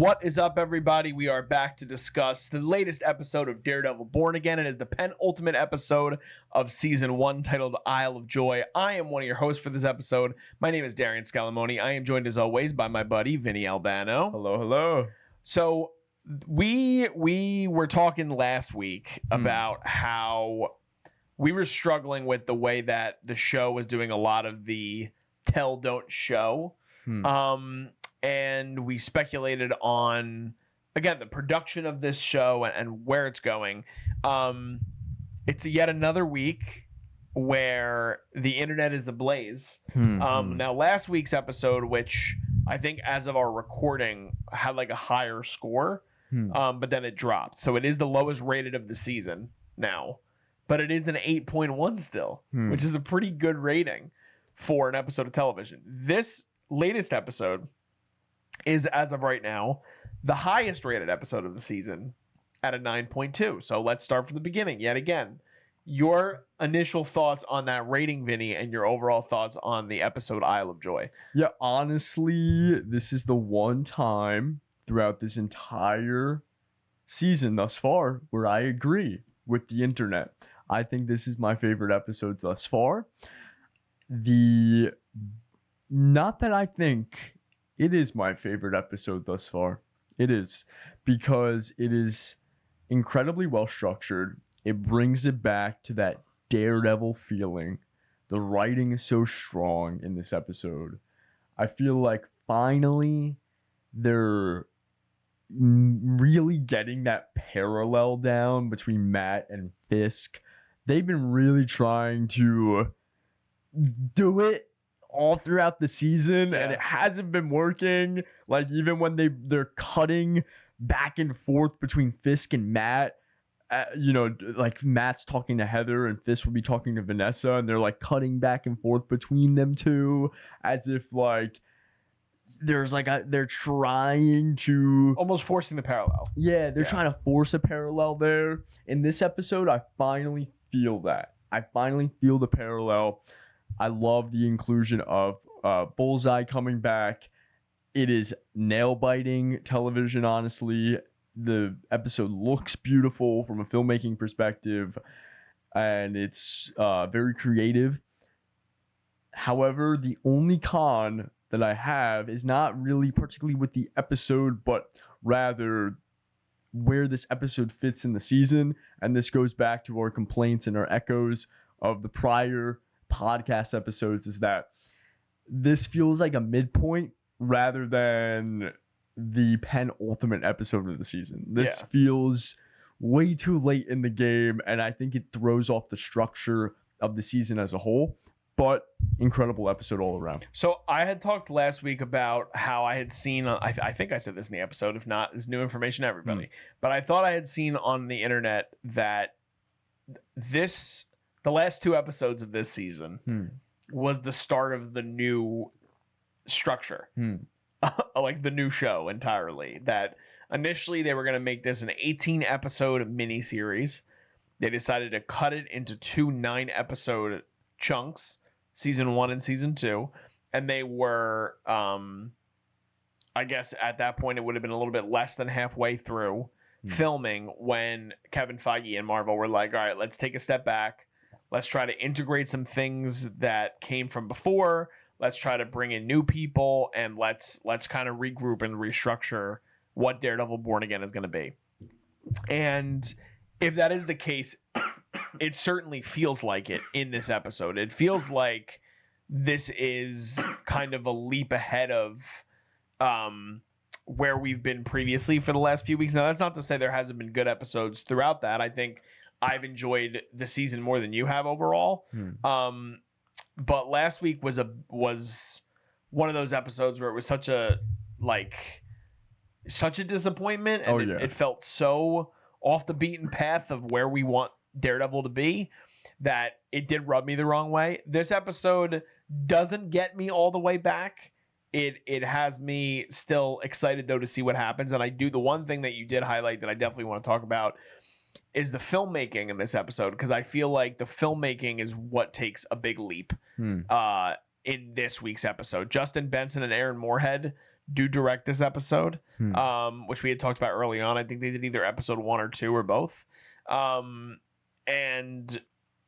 What is up, everybody? We are back to discuss the latest episode of Daredevil Born Again. It is the penultimate episode of Season 1 titled Isle of Joy. I am one of your hosts for this episode. My name is Darian Scalamoni. I am joined as always by my buddy, Vinny Albano. Hello, hello. So we were talking last week about how we were struggling with the way that the show was doing a lot of the tell, don't show. And we speculated on, again, the production of this show and where it's going. It's yet another week where the internet is ablaze. Now, last week's episode, which I think as of our recording had like a higher score, but then it dropped. So it is the lowest rated of the season now, but it is an 8.1 still, which is a pretty good rating for an episode of television. This latest episode is, as of right now, the highest rated episode of the season at a 9.2. So let's start from the beginning yet again. Your initial thoughts on that rating, Vinny, and your overall thoughts on the episode Isle of Joy. Yeah, honestly, this is the one time throughout this entire season thus far where I agree with the internet. I think this is my favorite episode thus far. Not that I think it is my favorite episode thus far. It is, because it is incredibly well structured. It brings it back to that Daredevil feeling. The writing is so strong in this episode. I feel like finally they're really getting that parallel down between Matt and Fisk. They've been really trying to do it all throughout the season, and it hasn't been working. Like, even when they're cutting back and forth between Fisk and Matt, like Matt's talking to Heather and Fisk will be talking to Vanessa, and they're like cutting back and forth between them two as if like there's like they're trying to almost forcing the parallel. They're trying to force a parallel there. In this episode, I finally feel that. I finally feel the parallel. I love the inclusion of Bullseye coming back. It is nail-biting television, honestly. The episode looks beautiful from a filmmaking perspective, and it's very creative. However, the only con that I have is not really particularly with the episode, but rather where this episode fits in the season. And this goes back to our complaints and our echoes of the prior podcast episodes, is that this feels like a midpoint rather than the penultimate episode of the season. This feels way too late in the game, and I think it throws off the structure of the season as a whole. But incredible episode all around. So I had talked last week about how I had seen, I think I said this in the episode, if not, is new information to everybody, but I thought I had seen on the internet that the last two episodes of this season was the start of the new structure, like the new show entirely. That initially they were going to make this an 18-episode miniseries. They decided to cut it into two 9-episode chunks, season 1 and season 2, and they were, I guess at that point it would have been a little bit less than halfway through filming when Kevin Feige and Marvel were like, all right, let's take a step back. Let's try to integrate some things that came from before. Let's try to bring in new people, and let's kind of regroup and restructure what Daredevil Born Again is going to be. And if that is the case, it certainly feels like it in this episode. It feels like this is kind of a leap ahead of where we've been previously for the last few weeks. Now, that's not to say there hasn't been good episodes throughout that. I think I've enjoyed the season more than you have overall. But last week was one of those episodes where it was such a disappointment, and it felt so off the beaten path of where we want Daredevil to be that it did rub me the wrong way. This episode doesn't get me all the way back. It has me still excited though to see what happens. And I do, the one thing that you did highlight that I definitely want to talk about is the filmmaking in this episode, because I feel like the filmmaking is what takes a big leap in this week's episode. Justin Benson and Aaron Moorhead do direct this episode, which we had talked about early on. I think they did either episode 1 or 2 or both. And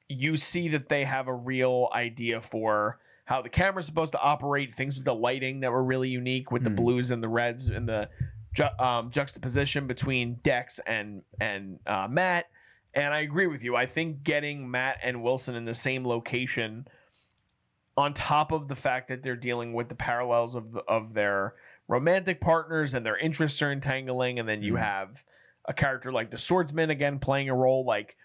you see that they have a real idea for how the camera's supposed to operate, things with the lighting that were really unique with the blues and the reds and the juxtaposition between Dex and Matt. And I agree with you. I think getting Matt and Wilson in the same location, on top of the fact that they're dealing with the parallels of their romantic partners and their interests are entangling, and then you have a character like the swordsman again playing a role, like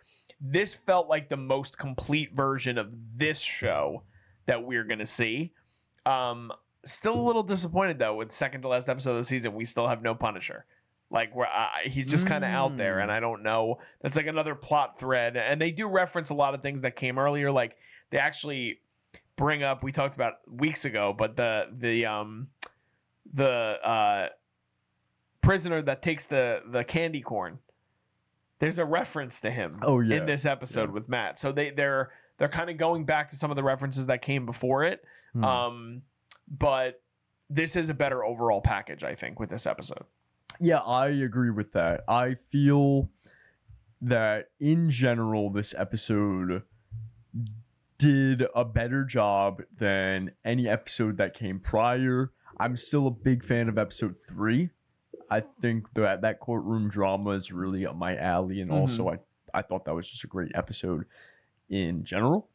this felt like the most complete version of this show that we're going to see. Still a little disappointed though with second to last episode of the season we still have no Punisher. Like where he's just kind of out there, and I don't know. That's like another plot thread, and they do reference a lot of things that came earlier. Like they actually bring up, we talked about weeks ago, but the prisoner that takes the candy corn. There's a reference to him in this episode with Matt. So they're kind of going back to some of the references that came before it. But this is a better overall package, I think, with this episode. Yeah, I agree with that. I feel that in general, this episode did a better job than any episode that came prior. I'm still a big fan of episode 3. I think that courtroom drama is really up my alley, and also I thought that was just a great episode in general.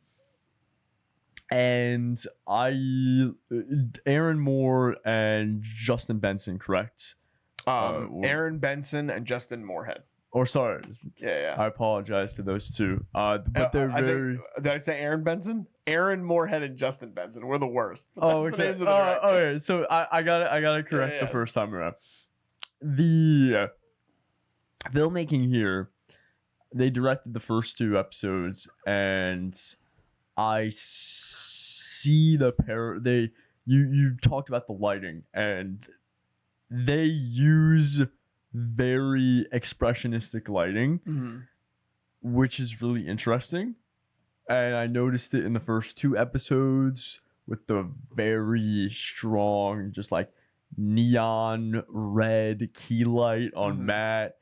And Aaron Moore and Justin Benson, correct? Aaron Benson and Justin Moorhead. Or sorry, yeah. I apologize to those two. But they're very. Did I say Aaron Benson? Aaron Moorhead and Justin Benson. We're the worst. Okay. Okay. So I got it correct the first time around. The filmmaking here, they directed the first 2 episodes, and I see you talked about the lighting, and they use very expressionistic lighting, which is really interesting. And I noticed it in the first 2 episodes with the very strong, just like neon red key light on Matt.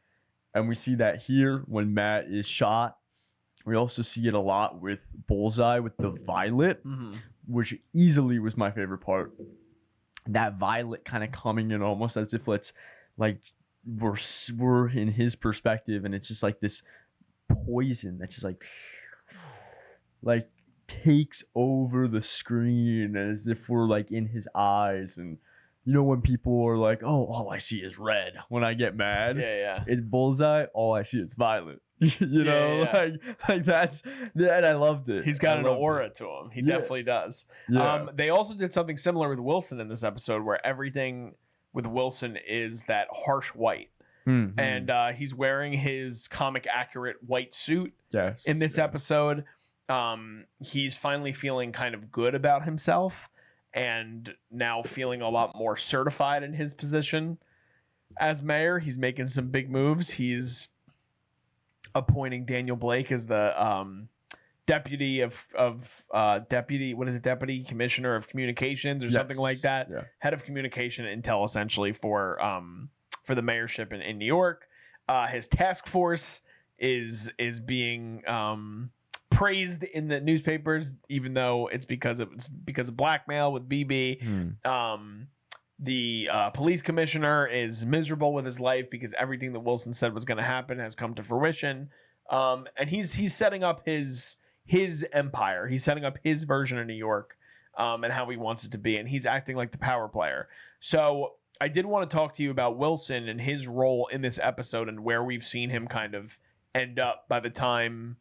And we see that here when Matt is shot. We also see it a lot with Bullseye with the violet, which easily was my favorite part. That violet kind of coming in almost as if we're in his perspective, and it's just like this poison that just like takes over the screen as if we're like in his eyes. And you know when people are like, oh, all I see is red when I get mad, it's Bullseye, all I see is violet. Like that's, and I loved it. He's got an aura to him. He definitely does. They also did something similar with Wilson in this episode, where everything with Wilson is that harsh white. And he's wearing his comic accurate white suit in this episode. He's finally feeling kind of good about himself, and now feeling a lot more certified in his position as mayor. He's making some big moves. He's appointing Daniel Blake as the deputy commissioner of communications or something like that. Head of communication and intel, essentially, for the mayorship in New York. His task force is being praised in the newspapers, even though it's because of blackmail with BB. The police commissioner is miserable with his life because everything that Wilson said was going to happen has come to fruition. And he's setting up his empire. He's setting up his version of New York, and how he wants it to be. And he's acting like the power player. So I did want to talk to you about Wilson and his role in this episode, and where we've seen him kind of end up by the time.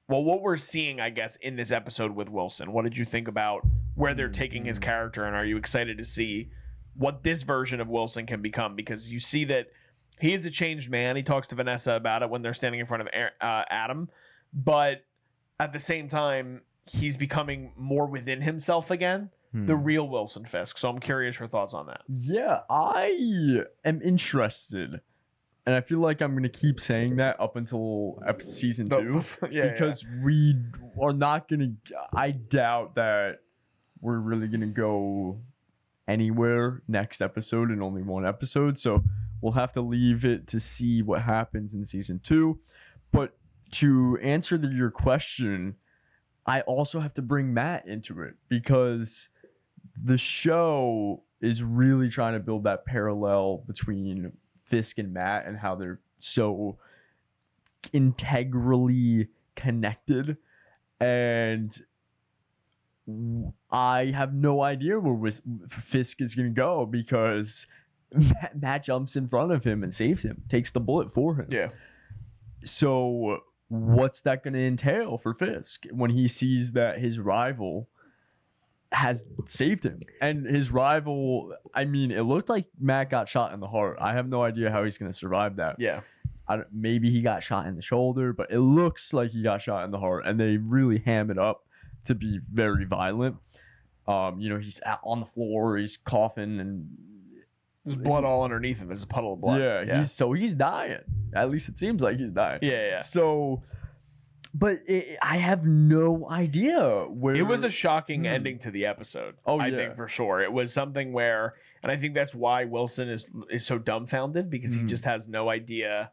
Well, what we're seeing, I guess, in this episode with Wilson. What did you think about where they're taking his character, and are you excited to see what this version of Wilson can become? Because you see that he is a changed man. He talks to Vanessa about it when they're standing in front of Adam. But at the same time, he's becoming more within himself again. The real Wilson Fisk. So I'm curious your thoughts on that. Yeah, I am interested. And I feel like I'm going to keep saying that up until season 2. Because we are not going to... I doubt that we're really going to go anywhere next episode in only one episode. So we'll have to leave it to see what happens in season 2. But to answer your question, I also have to bring Matt into it because the show is really trying to build that parallel between Fisk and Matt and how they're so integrally connected. And I have no idea where Fisk is going to go because Matt jumps in front of him and saves him, takes the bullet for him. Yeah. So what's that going to entail for Fisk when he sees that his rival has saved him? And his rival, I mean, it looked like Matt got shot in the heart. I have no idea how he's going to survive that. Yeah. Maybe he got shot in the shoulder, but it looks like he got shot in the heart, and they really ham it up to be very violent. He's on the floor, he's coughing, and there's blood all underneath him. There's a puddle of blood. Yeah. He's dying. At least it seems like he's dying. Yeah. So, but I have no idea where. It was a shocking ending to the episode. I think for sure it was something where, and I think that's why Wilson is so dumbfounded because he just has no idea.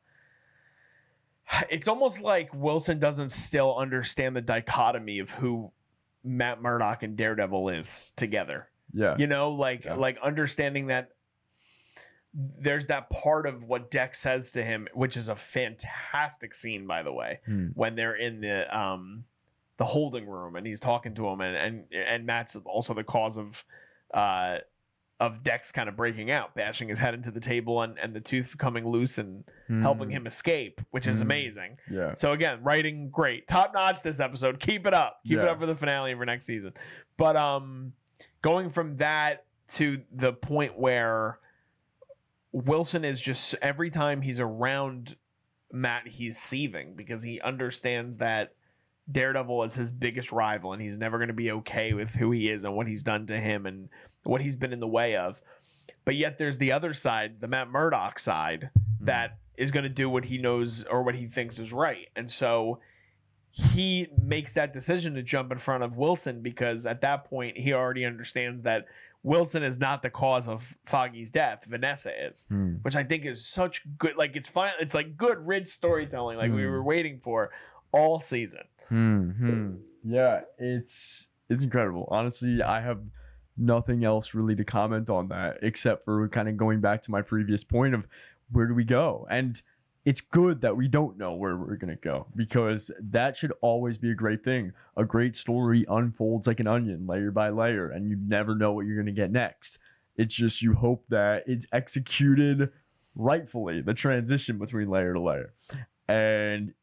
It's almost like Wilson doesn't still understand the dichotomy of who Matt Murdock and Daredevil is together. Yeah. Like understanding that there's that part of what Dex says to him, which is a fantastic scene, by the way, when they're in the holding room and he's talking to him and Matt's also the cause of Dex kind of breaking out, bashing his head into the table and the tooth coming loose and helping him escape, which is amazing. Yeah. So again, writing great, top notch this episode. Keep it up. Keep it up for the finale for next season. But going from that to the point where Wilson is just, every time he's around Matt, he's seething because he understands that Daredevil is his biggest rival and he's never going to be okay with who he is and what he's done to him and what he's been in the way of. But yet there's the other side, the Matt Murdock side, that is going to do what he knows or what he thinks is right. And so he makes that decision to jump in front of Wilson because at that point he already understands that Wilson is not the cause of Foggy's death. Vanessa is, which I think is such good. Like it's fine. It's like good, rich storytelling, like we were waiting for all season. Yeah, it's incredible. Honestly, I have nothing else really to comment on that except for kind of going back to my previous point of where do we go? And it's good that we don't know where we're going to go because that should always be a great thing. A great story unfolds like an onion, layer by layer, and you never know what you're going to get next. It's just you hope that it's executed rightfully, the transition between layer to layer. And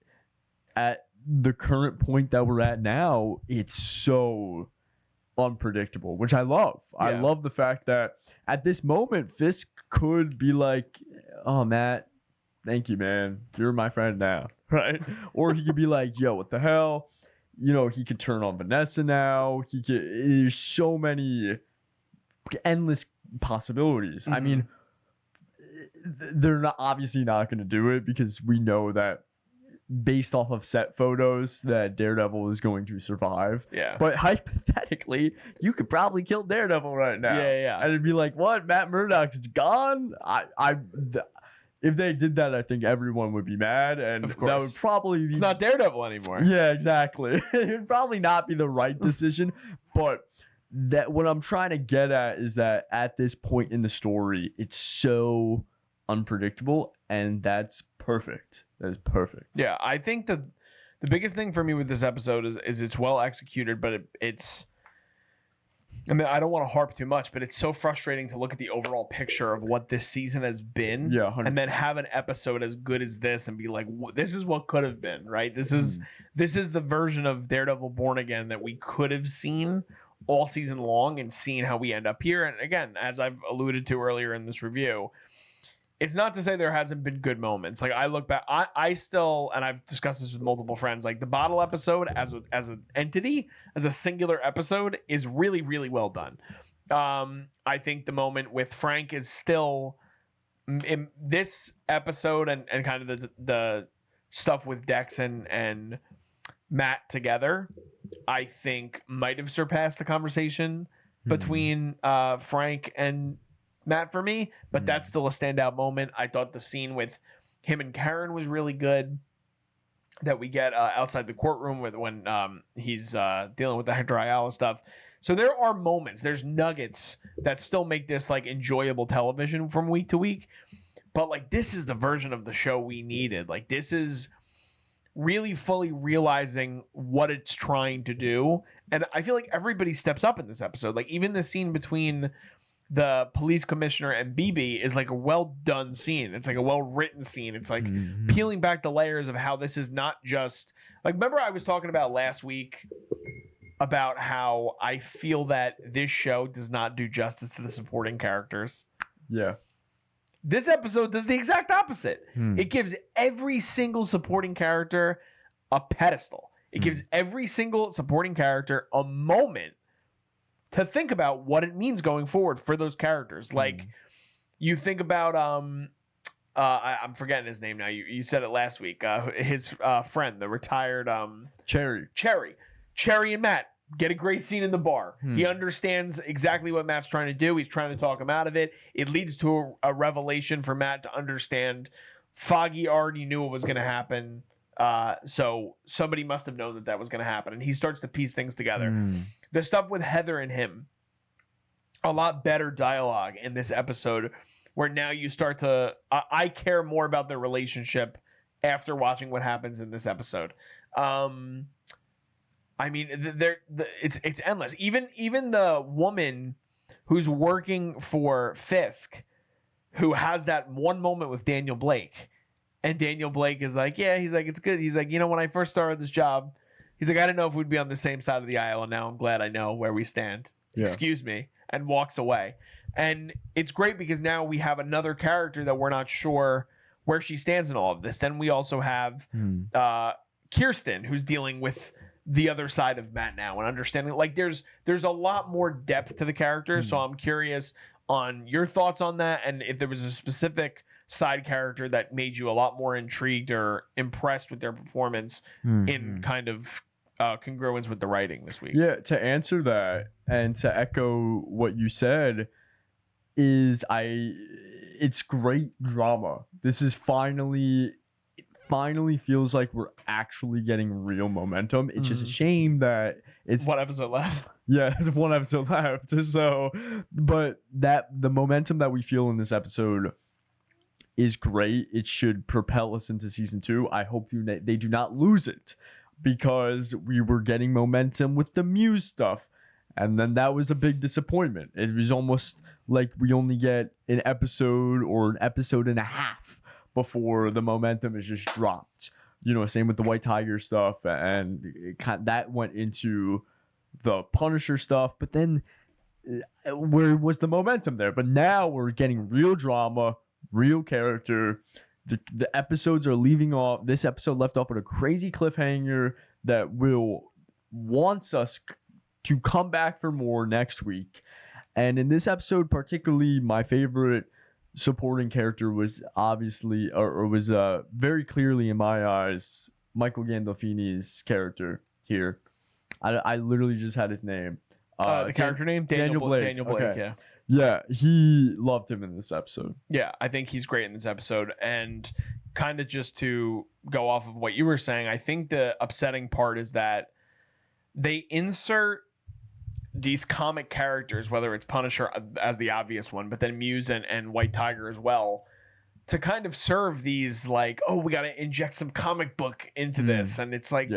at the current point that we're at now, it's so unpredictable, which I love. Yeah. I love the fact that at this moment, Fisk could be like, oh, Matt, thank you, man. You're my friend now, right? Or he could be like, yo, what the hell? He could turn on Vanessa now. There's so many endless possibilities. I mean, they're obviously not going to do it because we know that based off of set photos that Daredevil is going to survive. Yeah. But hypothetically, you could probably kill Daredevil right now. Yeah. And it'd be like, what? Matt Murdock's gone? If they did that, I think everyone would be mad, and that would probably be... It's not Daredevil anymore. Yeah, exactly. It would probably not be the right decision, but that what I'm trying to get at is that at this point in the story, it's so unpredictable, and that's perfect. That is perfect. Yeah, I think the biggest thing for me with this episode is it's well executed, but it's... I mean, I don't want to harp too much, but it's so frustrating to look at the overall picture of what this season has been, 100%. And then have an episode as good as this and be like, this is what could have been, right? This is the version of Daredevil Born Again that we could have seen all season long and seen how we end up here. And again, as I've alluded to earlier in this review, it's not to say there hasn't been good moments. Like I look back, I still, and I've discussed this with multiple friends, like the bottle episode as an entity, as a singular episode is really, really well done. I think the moment with Frank is still in this episode and kind of the stuff with Dex and Matt together, I think might have surpassed the conversation between Frank and Matt for me, but that's still a standout moment. I thought the scene with him and Karen was really good that we get outside the courtroom when he's dealing with the Hector Ayala stuff. So there are moments, there's nuggets that still make this like enjoyable television from week to week. But like this is the version of the show we needed. Like this is really fully realizing what it's trying to do. And I feel like everybody steps up in this episode. Like even the scene between the police commissioner and BB is like a well done scene. It's like a well written scene. It's like peeling back the layers of how this is not just like, remember I was talking about last week about how I feel that this show does not do justice to the supporting characters. Yeah. This episode does the exact opposite. It gives every single supporting character a pedestal. It gives every single supporting character a moment to think about what it means going forward for those characters. Like you think about, I'm forgetting his name now. You said it last week. His friend, the retired Cherry and Matt get a great scene in the bar. He understands exactly what Matt's trying to do. He's trying to talk him out of it. It leads to a revelation for Matt to understand. Foggy already knew what was going to happen. So somebody must have known that was going to happen. And he starts to piece things together. The stuff with Heather and him, a lot better dialogue in this episode where now you start to, I care more about their relationship after watching what happens in this episode. I mean, it's endless. Even the woman who's working for Fisk, who has that one moment with Daniel Blake, and Daniel Blake is like, yeah, he's like, it's good. He's like, when I first started this job, he's like, I didn't know if we'd be on the same side of the aisle, and now I'm glad I know where we stand. Yeah. Excuse me, and walks away. And it's great because now we have another character that we're not sure where she stands in all of this. Then we also have Kirsten, who's dealing with the other side of Matt now and understanding. Like there's a lot more depth to the character. So I'm curious on your thoughts on that, and if there was a specific side character that made you a lot more intrigued or impressed with their performance in kind of congruence with the writing this week. Yeah, to answer that and to echo what you said is it's great drama. This is finally feels like we're actually getting real momentum. It's just a shame that it's one episode left. Yeah, it's one episode left. So, but the momentum that we feel in this episode is great. It should propel us into season 2. I hope they do not lose it, because we were getting momentum with the Muse stuff, and then that was a big disappointment. It was almost like we only get an episode or an episode and a half before the momentum is just dropped. Same with the White Tiger stuff, and that went into the Punisher stuff, but then where was the momentum there? But now we're getting real drama, real character. The episodes are leaving off. This episode left off with a crazy cliffhanger that wants us to come back for more next week. And in this episode, particularly, my favorite supporting character was obviously, or was very clearly in my eyes, Michael Gandolfini's character here. I literally just had his name. The character name? Daniel Blake. Daniel Blake, okay. Yeah. Yeah, he loved him in this episode. Yeah, I think he's great in this episode. And kind of just to go off of what you were saying, I think the upsetting part is that they insert these comic characters, whether it's Punisher as the obvious one, but then Muse and White Tiger as well, to kind of serve these like, oh, we got to inject some comic book into this. And it's like,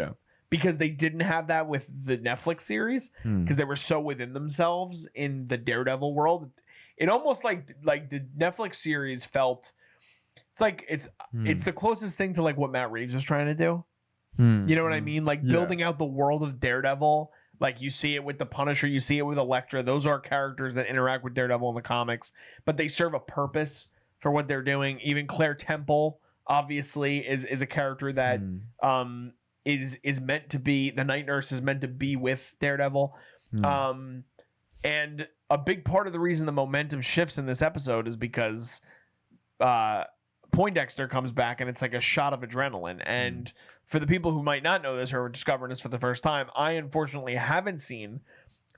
because they didn't have that with the Netflix series, because they were so within themselves in the Daredevil world. It almost like the Netflix series felt, it's like it's the closest thing to like what Matt Reeves was trying to do. You know what I mean? Like building out the world of Daredevil. Like you see it with the Punisher, you see it with Elektra. Those are characters that interact with Daredevil in the comics, but they serve a purpose for what they're doing. Even Claire Temple, obviously, is a character that is meant to be, the night nurse is meant to be with Daredevil. And a big part of the reason the momentum shifts in this episode is because Poindexter comes back and it's like a shot of adrenaline. And for the people who might not know this or are discovering this for the first time, I unfortunately haven't seen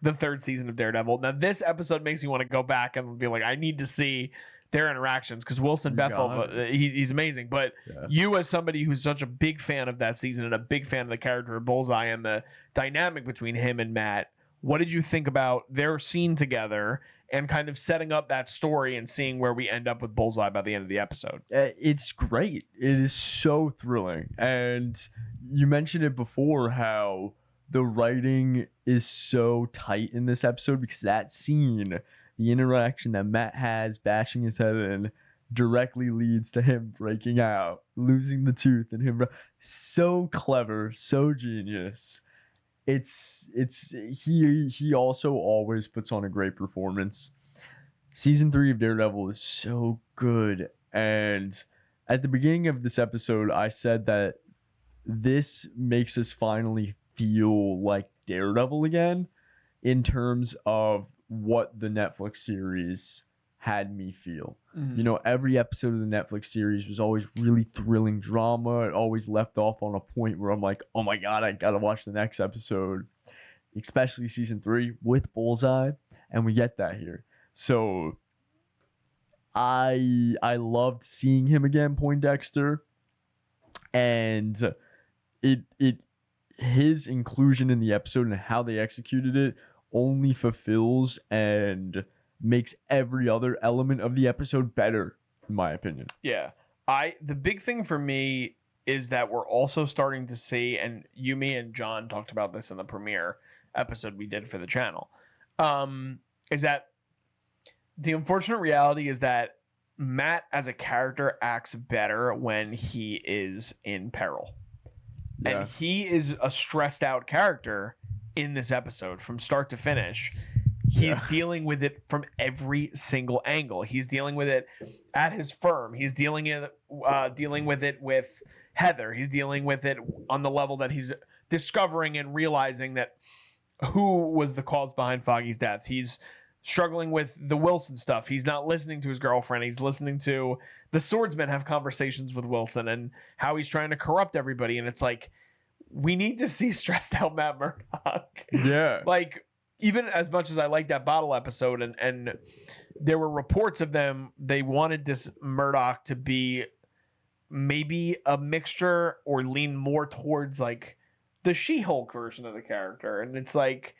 the third season of Daredevil. Now, this episode makes me want to go back and be like, I need to see their interactions because Wilson Bethel, he's amazing. But you, as somebody who's such a big fan of that season and a big fan of the character of Bullseye and the dynamic between him and Matt, what did you think about their scene together and kind of setting up that story and seeing where we end up with Bullseye by the end of the episode? It's great. It is so thrilling. And you mentioned it before how the writing is so tight in this episode because that scene, the interaction that Matt has bashing his head in, directly leads to him breaking out, losing the tooth, and him so clever, so genius. He also always puts on a great performance. Season 3 of Daredevil is so good. And at the beginning of this episode, I said that this makes us finally feel like Daredevil again in terms of what the Netflix series had me feel. You know, every episode of the Netflix series was always really thrilling drama. It always left off on a point where I'm like, oh my God, I gotta watch the next episode, especially season 3 with Bullseye, and we get that here. So I loved seeing him again, Poindexter, and his inclusion in the episode and how they executed it only fulfills and makes every other element of the episode better, in my opinion. Yeah. The big thing for me is that we're also starting to see, and you, me, and John talked about this in the premiere episode we did for the channel, is that the unfortunate reality is that Matt as a character acts better when he is in peril. Yeah. And he is a stressed out character in this episode from start to finish. He's dealing with it from every single angle. He's dealing with it at his firm. He's dealing with it with Heather. He's dealing with it on the level that he's discovering and realizing that who was the cause behind Foggy's death. He's struggling with the Wilson stuff. He's not listening to his girlfriend. He's listening to the swordsman have conversations with Wilson and how he's trying to corrupt everybody. And it's like, we need to see stressed out Matt Murdock. Yeah. Like, even as much as I like that bottle episode, and there were reports of them, they wanted this Murdock to be maybe a mixture or lean more towards like the She-Hulk version of the character. And it's like,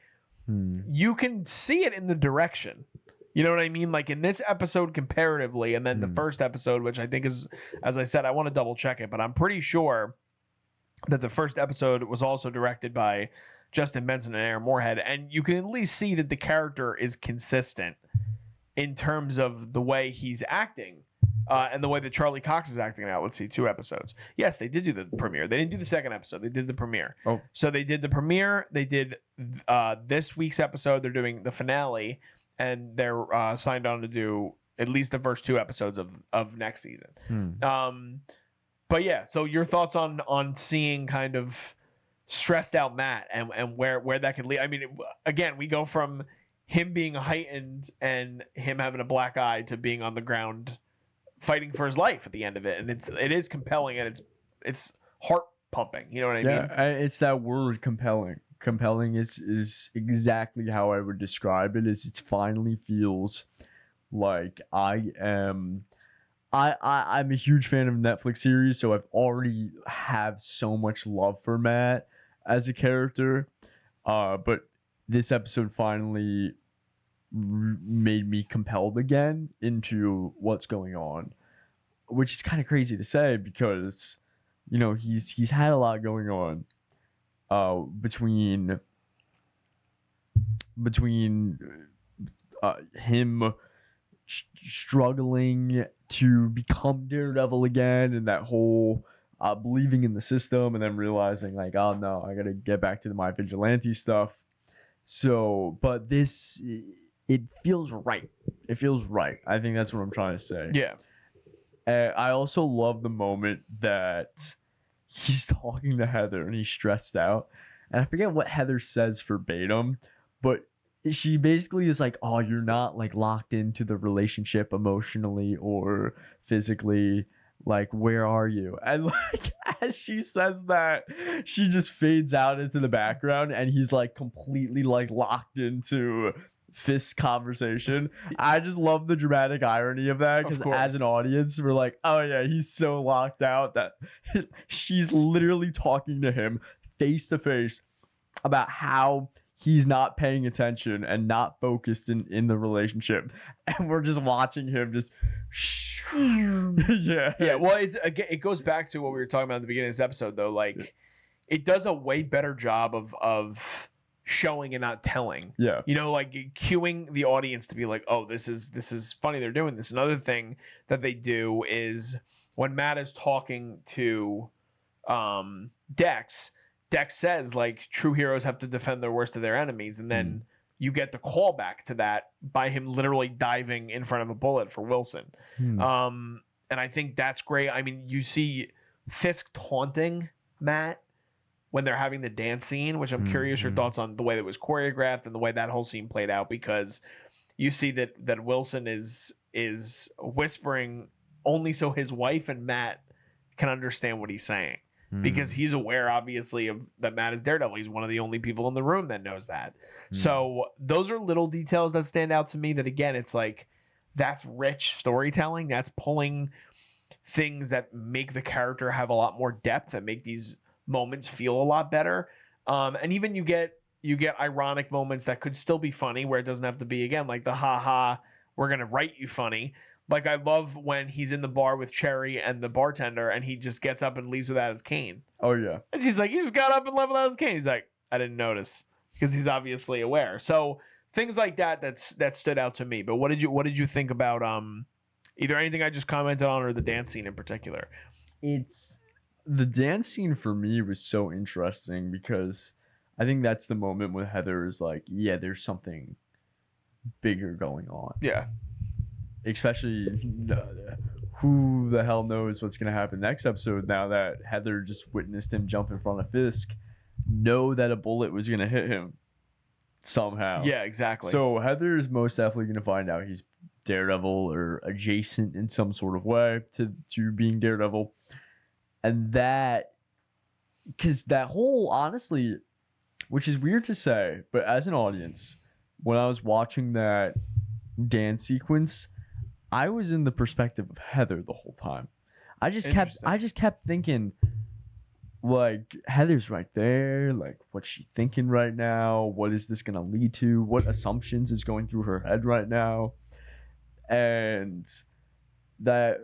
you can see it in the direction. You know what I mean? Like in this episode comparatively, and then the first episode, which I think is, as I said, I want to double check it, but I'm pretty sure that the first episode was also directed by Justin Benson and Aaron Moorhead, and you can at least see that the character is consistent in terms of the way he's acting and the way that Charlie Cox is acting now. Let's see, 2 episodes. Yes, they did do the premiere. They didn't do the second episode. They did the premiere. Oh. So they did the premiere. They did this week's episode. They're doing the finale, and they're signed on to do at least the first 2 episodes of next season. But yeah, so your thoughts on seeing kind of stressed out Matt and where that could lead. I mean, again, we go from him being heightened and him having a black eye to being on the ground fighting for his life at the end of it, and it is compelling and it's heart pumping. You know what I mean? Yeah, it's that word, compelling. Compelling is exactly how I would describe it. It finally feels like I'm a huge fan of Netflix series, so I've already have so much love for Matt as a character, but this episode finally made me compelled again into what's going on, which is kind of crazy to say because, you know, he's had a lot going on between him struggling to become Daredevil again, and that whole believing in the system, and then realizing like, oh no, I gotta get back to my vigilante stuff. So, but this, it feels right. It feels right. I think that's what I'm trying to say. Yeah. I also love the moment that he's talking to Heather and he's stressed out, and I forget what Heather says verbatim, but she basically is like, oh, you're not like locked into the relationship emotionally or physically. Like, where are you? And like, as she says that, she just fades out into the background, and he's like completely like locked into Fisk's conversation. I just love the dramatic irony of that, because as an audience, we're like, oh yeah, he's so locked out that she's literally talking to him face to face about how he's not paying attention and not focused in the relationship, and we're just watching him just yeah. Well, it goes back to what we were talking about at the beginning of this episode, though. Like, it does a way better job of showing and not telling. Yeah, you know, like cueing the audience to be like, oh, this is funny, they're doing this. Another thing that they do is when Matt is talking to Dex says, like, true heroes have to defend the worst of their enemies, and then you get the callback to that by him literally diving in front of a bullet for Wilson. And I think that's great. I mean, you see Fisk taunting Matt when they're having the dance scene, which I'm curious your thoughts on the way that was choreographed and the way that whole scene played out, because you see that Wilson is whispering only so his wife and Matt can understand what he's saying. Because he's aware, obviously, of that Matt is Daredevil. He's one of the only people in the room that knows that. So those are little details that stand out to me that, again, it's like, that's rich storytelling. That's pulling things that make the character have a lot more depth, that make these moments feel a lot better. And even you get ironic moments that could still be funny, where it doesn't have to be, again, like the ha, we're going to write you funny. Like, I love when he's in the bar with Cherry and the bartender, and he just gets up and leaves without his cane. Oh, yeah. And she's like, he just got up and left without his cane. He's like, I didn't notice, because he's obviously aware. So things like that stood out to me. But what did you think about either anything I just commented on or the dance scene in particular? It's the dance scene for me was so interesting, because I think that's the moment when Heather is like, yeah, there's something bigger going on. Yeah. Especially, who the hell knows what's going to happen next episode, now that Heather just witnessed him jump in front of Fisk, know that a bullet was going to hit him somehow. Yeah, exactly. So Heather is most definitely going to find out he's Daredevil or adjacent in some sort of way to being Daredevil. And that, because that whole, honestly, which is weird to say, but as an audience, when I was watching that dance sequence, I was in the perspective of Heather the whole time. I just kept thinking, like, Heather's right there. Like, what's she thinking right now? What is this gonna lead to? What assumptions is going through her head right now? And that,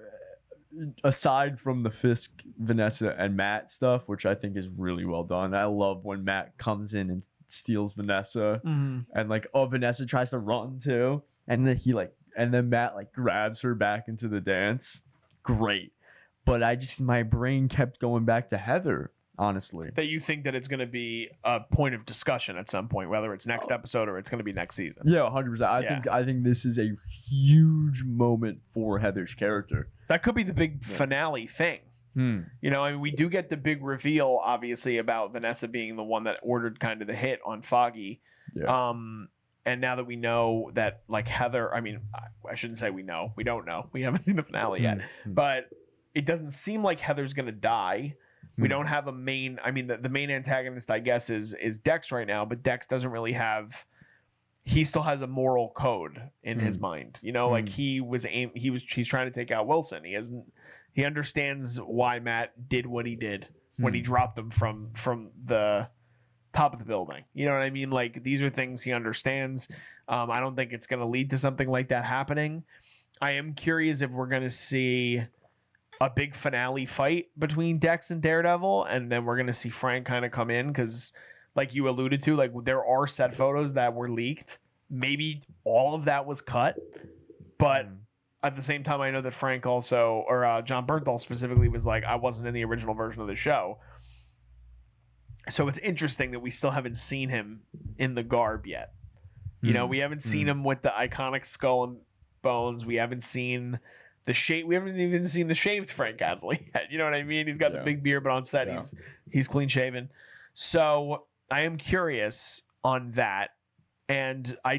aside from the Fisk, Vanessa, and Matt stuff, which I think is really well done. I love when Matt comes in and steals Vanessa, and like, oh, Vanessa tries to run too, and then Matt like grabs her back into the dance. Great. But my brain kept going back to Heather, honestly. That you think that it's going to be a point of discussion at some point, whether it's next episode or it's going to be next season. Yeah, 100%. I think this is a huge moment for Heather's character. That could be the big finale thing. You know, I mean, we do get the big reveal, obviously, about Vanessa being the one that ordered kind of the hit on Foggy. Yeah. And now that we know that, like, Heather, I mean, I shouldn't say we know. We don't know. We haven't seen the finale yet. But it doesn't seem like Heather's going to die. We don't have a main, I mean, the main antagonist, I guess, is Dex right now. But Dex doesn't really have, he still has a moral code in his mind. You know, like, he's trying to take out Wilson. He understands why Matt did what he did when he dropped him from the top of the building. You know what I mean? Like, these are things he understands. I don't think it's going to lead to something like that happening. I am curious if we're going to see a big finale fight between Dex and Daredevil, and then we're going to see Frank kind of come in, because like you alluded to, like, there are set photos that were leaked. Maybe all of that was cut, but at the same time, I know that Frank also, or John Bernthal specifically, was like, I wasn't in the original version of the show. So it's interesting that we still haven't seen him in the garb yet. You know, we haven't seen him with the iconic skull and bones. We haven't seen the shape. We haven't even seen the shaved Frank Castle yet. You know what I mean? He's got the big beard, but on set he's clean shaven. So I am curious on that. And I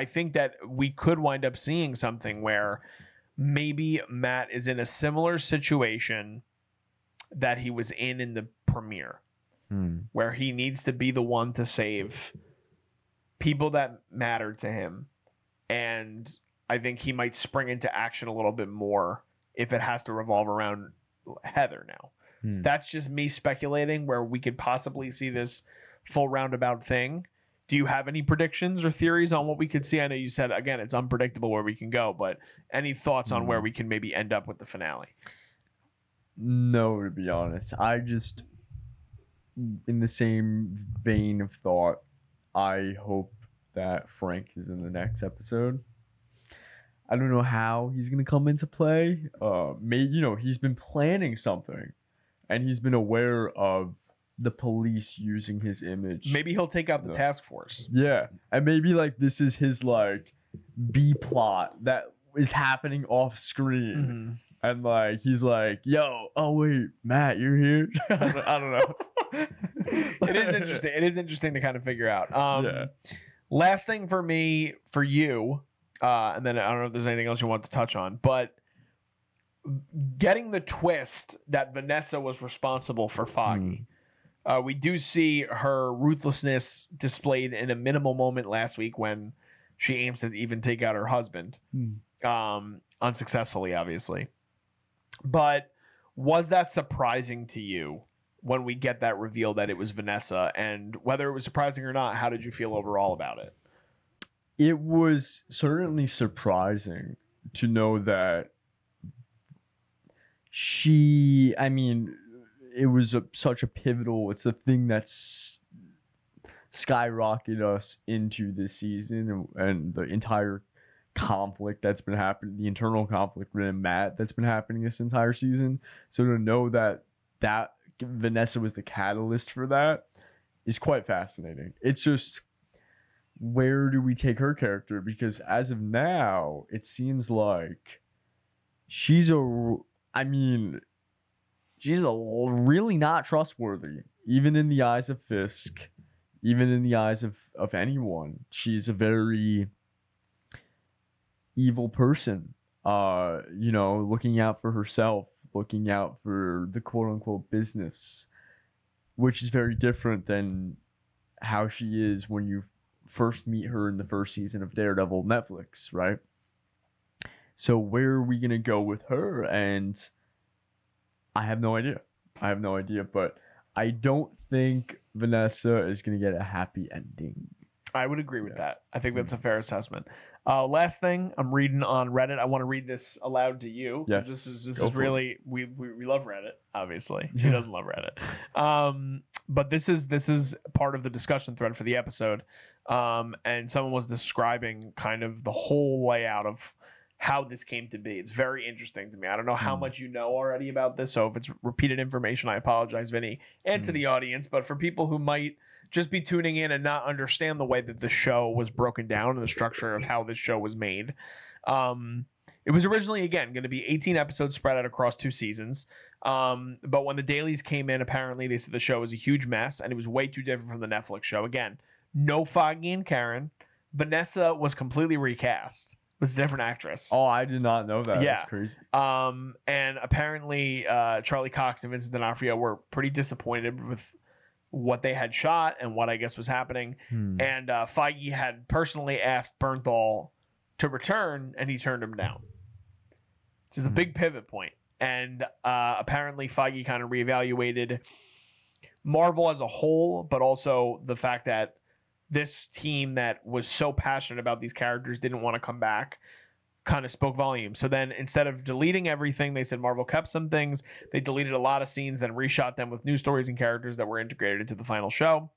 think that we could wind up seeing something where maybe Matt is in a similar situation that he was in the premiere, where he needs to be the one to save people that matter to him. And I think he might spring into action a little bit more if it has to revolve around Heather now. That's just me speculating where we could possibly see this full roundabout thing. Do you have any predictions or theories on what we could see? I know you said, again, it's unpredictable where we can go, but any thoughts on where we can maybe end up with the finale? No, to be honest. I just, in the same vein of thought, I hope that Frank is in the next episode. I don't know how he's going to come into play. Maybe, he's been planning something, and he's been aware of the police using his image. Maybe he'll take out the task force. Yeah, and maybe this is his B plot that is happening off screen, and he's yo, oh wait, Matt, you're here. I don't know. It is interesting. It is interesting to kind of figure out. Last thing for me, for you, and then I don't know if there's anything else you want to touch on, but getting the twist that Vanessa was responsible for Foggy. We do see her ruthlessness displayed in a minimal moment last week when she aims to even take out her husband. Unsuccessfully, obviously. But was that surprising to you when we get that reveal that it was Vanessa? And whether it was surprising or not, how did you feel overall about it? It was certainly surprising to know that it was such a pivotal. It's the thing that's skyrocketed us into this season and the entire conflict that's been happening, the internal conflict within Matt that's been happening this entire season. So to know that Vanessa was the catalyst for that is quite fascinating. It's just, where do we take her character? Because as of now, it seems like she's really not trustworthy, even in the eyes of Fisk, even in the eyes of anyone. She's a very evil person, looking out for herself, looking out for the quote-unquote business, which is very different than how she is when you first meet her in the first season of Daredevil Netflix, right? So where are we going to go with her? And I have no idea. But I don't think Vanessa is going to get a happy ending. I would agree with that. I think that's a fair assessment. Last thing, I'm reading on Reddit. I want to read this aloud to you. Yes. This is really, we love Reddit, obviously. Who doesn't love Reddit? But this is part of the discussion thread for the episode. And someone was describing kind of the whole layout of how this came to be. It's very interesting to me. I don't know how much you know already about this, so if it's repeated information, I apologize, Vinny, and to the audience. But for people who might just be tuning in and not understand the way that the show was broken down and the structure of how this show was made, it was originally, again, going to be 18 episodes spread out across 2 seasons. But when the dailies came in, apparently they said the show was a huge mess and it was way too different from the Netflix show. Again, no Foggy and Karen. Vanessa was completely recast. Was a different actress. Oh, I did not know that. Yeah. That's crazy. And apparently Charlie Cox and Vincent D'Onofrio were pretty disappointed with what they had shot and what I guess was happening. And Feige had personally asked Bernthal to return, and he turned him down. Which is a big pivot point. And apparently Feige kind of reevaluated Marvel as a whole, but also the fact that this team that was so passionate about these characters didn't want to come back, kind of spoke volumes. So then instead of deleting everything, they said Marvel kept some things. They deleted a lot of scenes, then reshot them with new stories and characters that were integrated into the final show.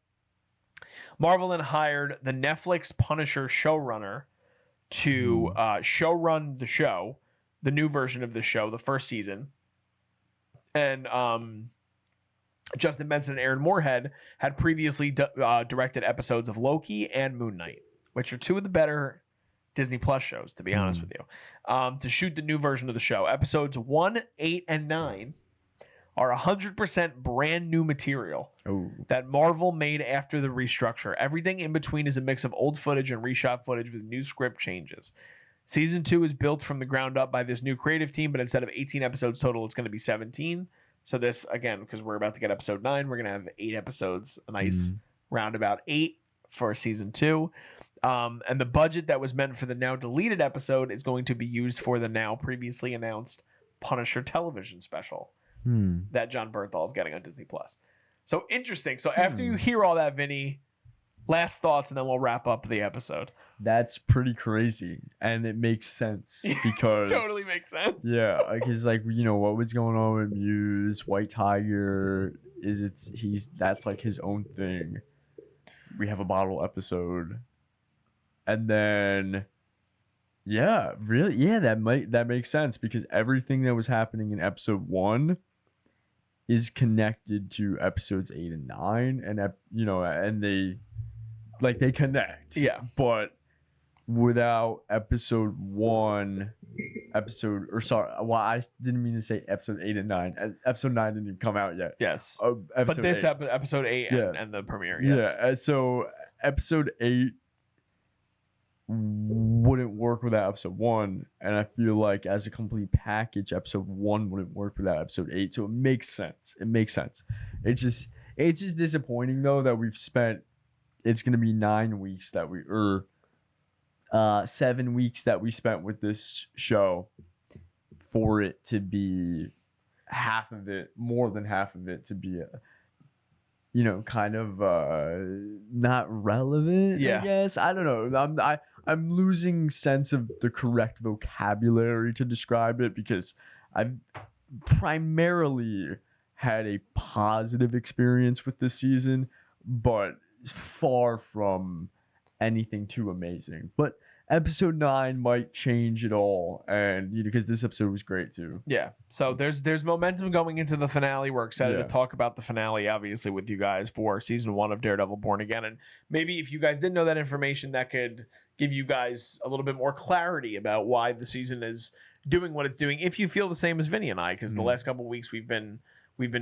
Marvel then hired the Netflix Punisher showrunner to showrun the show, the new version of the show, the first season. And Justin Benson and Aaron Moorhead had previously directed episodes of Loki and Moon Knight, which are 2 of the better Disney Plus shows, to be honest with you, to shoot the new version of the show. Episodes 1, 8, and 9 are 100% brand new material that Marvel made after the restructure. Everything in between is a mix of old footage and reshot footage with new script changes. Season 2 is built from the ground up by this new creative team, but instead of 18 episodes total, it's going to be 17. So this, again, because we're about to get episode 9, we're going to have 8 episodes, a nice roundabout 8 for season 2. And the budget that was meant for the now deleted episode is going to be used for the now previously announced Punisher television special that John Bernthal is getting on Disney+. So interesting. So after you hear all that, Vinny, last thoughts, and then we'll wrap up the episode. That's pretty crazy, and it makes sense because totally makes sense. Yeah, because like what was going on with Muse, White Tiger that's like his own thing. We have a bottle episode, and then that makes sense because everything that was happening in episode 1 is connected to episodes 8 and 9, and and they connect. Yeah, but without I didn't mean to say episode 8 and 9. Episode 9 didn't even come out yet. Yes. But this episode 8 and the premiere, yes. Yeah, so episode 8 wouldn't work without episode 1, and I feel like as a complete package, episode 1 wouldn't work without episode 8, so it makes sense. It's just disappointing though that it's going to be 9 weeks 7 weeks that we spent with this show for it to be more than half of it to be kind of not relevant. I guess I don't know. I'm losing sense of the correct vocabulary to describe it because I've primarily had a positive experience with this season, but far from anything too amazing. But episode 9 might change it all, and because this episode was great too. Yeah, so there's momentum going into the finale. We're excited to talk about the finale, obviously, with you guys for season 1 of Daredevil Born Again. And maybe if you guys didn't know that information, that could give you guys a little bit more clarity about why the season is doing what it's doing, if you feel the same as Vinny and I, because the last couple of weeks we've been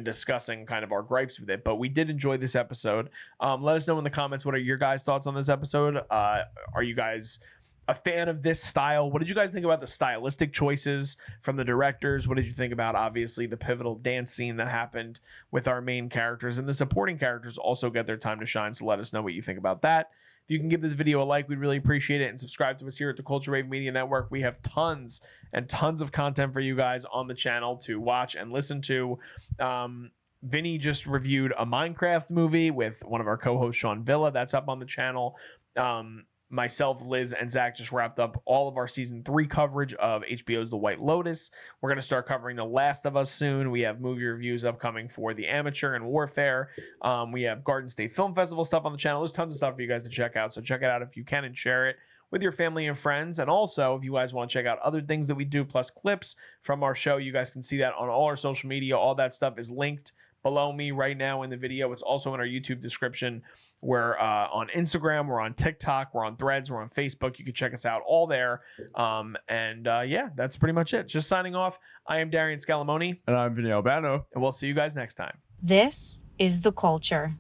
discussing kind of our gripes with it, but we did enjoy this episode. Let us know in the comments, what are your guys' thoughts on this episode? Are you guys a fan of this style? What did you guys think about the stylistic choices from the directors? What did you think about, obviously, the pivotal dance scene that happened with our main characters? And the supporting characters also get their time to shine, so let us know what you think about that. If you can give this video a like, we'd really appreciate it, and subscribe to us here at the Culture Wave Media Network. We have tons and tons of content for you guys on the channel to watch and listen to. Vinny just reviewed a Minecraft movie with one of our co-hosts, Sean Villa. That's up on the channel. Myself, Liz, and Zach just wrapped up all of our season 3 coverage of HBO's The White Lotus. We're going to start covering The Last of Us soon. We have movie reviews upcoming for The Amateur and Warfare. We have Garden State Film Festival stuff on the channel. There's tons of stuff for you guys to check out, so check it out if you can and share it with your family and friends. And also, if you guys want to check out other things that we do, plus clips from our show, you guys can see that on all our social media. All that stuff is linked below me right now in the video. It's also in our YouTube description. We're on Instagram, we're on TikTok, we're on Threads, we're on Facebook. You can check us out all there. Yeah, that's pretty much it. Just signing off. I am Darian Scalamoni. And I'm Vinny Albano. And we'll see you guys next time. This is The Culture.